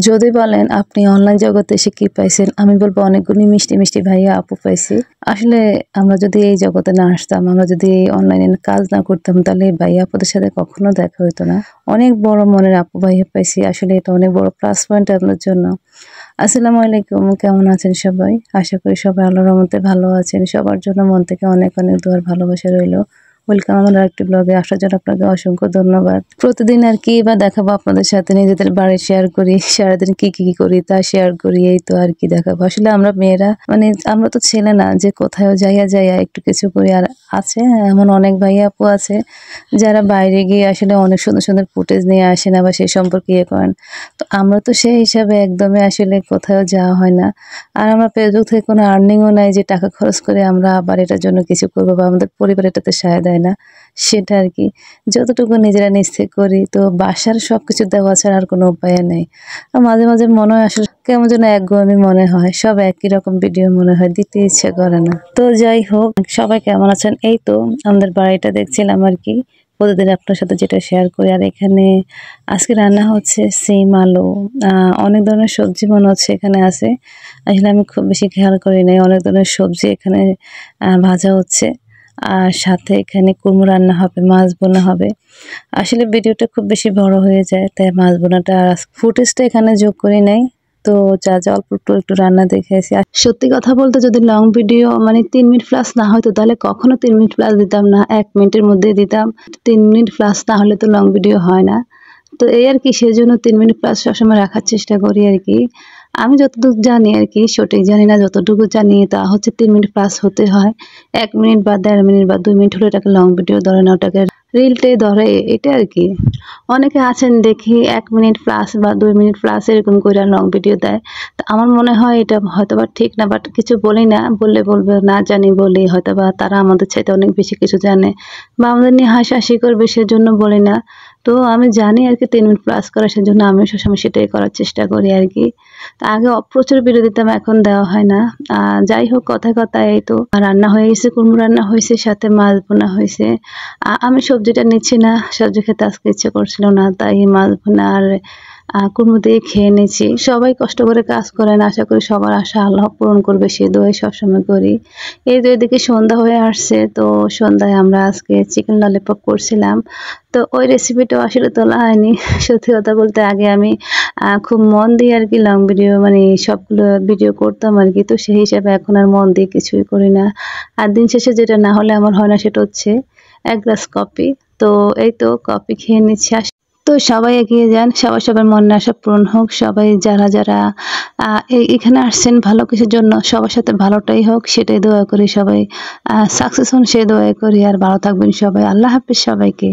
যদি বলেন আপনি অনলাইন জগতে এসে কি পাইছেন, আমি বলবো অনেকগুলি মিষ্টি, মিষ্টি ভাইয়া আপু পাইছি। আসলে আমরা যদি এই জগতে না আসতাম, আমরা যদি এই অনলাইনে কাজ না করতাম তাহলে এই ভাইয়া আপুদের সাথে কখনো দেখা হইতো না। অনেক বড় মনের আপু ভাইয়া পাইছি। আসলে এটা অনেক বড় প্লাস পয়েন্ট আপনার জন্য। আসসালামু আলাইকুম, কেমন আছেন সবাই? আশা করি সবাই আল্লাহর রহমতে ভালো আছেন। সবার জন্য মন থেকে অনেক, অনেক দোয়ার ভালোবাসা রইলো। ওয়েলকাম আমার আরেকটি ব্লগে আসার জন্য আপনাকে অসংখ্য ধন্যবাদ। প্রতিদিন আর কি বা দেখাবো আপনাদের সাথে, নিজেদের বাড়ি শেয়ার করি, সারাদিন কি করি তা শেয়ার করি, এই তো আর কি দেখাবো। আসলে আমরা মেয়েরা আমরা তো ছেলে না যে কোথাও যাইয়া একটু কিছু করি। আর আছে এমন অনেক ভাইয়া আপু আছে যারা বাইরে গিয়ে আসলে অনেক সুন্দর সুন্দর ফুটেজ নিয়ে আসেন, আবার সেই সম্পর্কে ইয়ে করেন। তো আমরা তো সেই হিসাবে একদমই আসলে কোথাও যাওয়া হয় না। আর আমরা ফেসবুক থেকে কোনো আর্নিংও নাই যে টাকা খরচ করে আমরা আবার এটার জন্য কিছু করবো বা আমাদের পরিবার এটাতে সায় দেয় না, সেটা আর কি। যতটুকু নিজেরা নিজ থেকে করি, তো বাসার সব কিছু দেওয়া ছাড়া আর কোনো উপায় নেই। আর মাঝে মাঝে মনে হয় আসলে কেমন যেন একঘেয়েমি মনে হয়, সব একই রকম ভিডিও মনে হয়, দিতে ইচ্ছে করে না। তো যাই হোক, সবাই কেমন আছেন? এই তো আমাদের বাড়িটা দেখছিলাম আর কি, প্রতিদিন আপনার সাথে যেটা শেয়ার করি। আর এখানে আজকে রান্না হচ্ছে সিম আলু, অনেক ধরনের সবজি মনে হচ্ছে এখানে আছে। আসলে আমি খুব বেশি খেয়াল করি নাই। অনেক ধরনের সবজি এখানে ভাজা হচ্ছে, আর সাথে এখানে কুমড়ো রান্না হবে, মাছ বোনা হবে। আসলে ভিডিওটা খুব বেশি বড় হয়ে যায়, তাই মাছ বোনাটা ফুটেজটা এখানে যোগ করি নাই। তো যা অল্প একটু রান্না দেখেছি। আর সত্যি কথা বলতে যদি লং ভিডিও 3 মিনিট প্লাস না হয়তো তাহলে কখনো 3 মিনিট প্লাস দিতাম না, 1 মিনিটের মধ্যে দিতাম। 3 মিনিট প্লাস না হলে তো লং ভিডিও হয় না। তো এই আর কি, সেজন্য 3 মিনিট প্লাস সবসময় রাখার চেষ্টা করি আর কি। আমি যতটুকু জানি আর কি, সঠিক জানি না, যতটুকু জানি তা হচ্ছে 3 মিনিট প্লাস হতে হয়। 1 মিনিট বা 1.5 মিনিট বা 2 মিনিট হলে এটাকে লং ভিডিও ধরে না, ওটাকে রিলটাই ধরে, এটা আর কি। অনেকে আছেন দেখি 1 মিনিট প্লাস বা 2 মিনিট প্লাস এরকম করে লং ভিডিও দেয়। তো আমার মনে হয় এটা হয়তোবা ঠিক না, বাট কিছু বলি না, বললে বলবে না জানি বলি, হয়তোবা তারা আমাদের চাইতে অনেক বেশি কিছু জানে বা আমাদের নিয়ে হাসাহাসি করবে, সেজন্য বলি না। তো আমি জানি আর কি 3 মিনিট প্লাস করে, সেজন্য আমি সবসময় সেটাই করার চেষ্টা করি আর কি। তো আগে প্রচুর ভিডিও দিতাম, এখন দেওয়া হয় না। যাই হোক, কথায় কথায় এই তো রান্না হয়ে গেছে, কুমড়ো রান্না হয়েছে, সাথে মাছ বোনা হয়েছে। আমি সবজিটা নিচ্ছি না, সবজি খেতে আজকে ইচ্ছে করছিল না, তাই মাছ বোনা আর কুমড়ো দিয়ে খেয়ে নিয়েছি। সবাই কষ্ট করে কাজ করেন, আশা করি সবার আশা আল্লাহ পূরণ করবে, সে দোয়াই সবসময় করি। এই তো এদিকে সন্ধ্যা হয়ে আসছে, তো সন্ধ্যায় আমরা আজকে চিকেন ললিপপ করছিলাম। তো ওই রেসিপিটাও আসলে তোলা হয়নি। সত্যি কথা বলতে আগে আমি খুব মন দিয়ে আর কি লং ভিডিও সবগুলো ভিডিও করতাম আর কি। তো সেই হিসাবে এখন আর মন দিয়ে কিছুই করি না। আর দিন শেষে যেটা না হলে আমার হয় না, সেটা হচ্ছে 1 গ্লাস কফি। তো এই তো কফি খেয়ে নিচ্ছি। তো সবাই এগিয়ে যান, সবার মনের আশা পূরণ হোক। সবাই যারা এখানে আসছেন ভালো কিছুর জন্য, সবার সাথে ভালোটাই হোক সেটাই দোয়া করি। সবাই সাকসেস হন সেই দোয়াই করি। আর ভালো থাকবেন সবাই। আল্লাহ হাফেজ সবাইকে।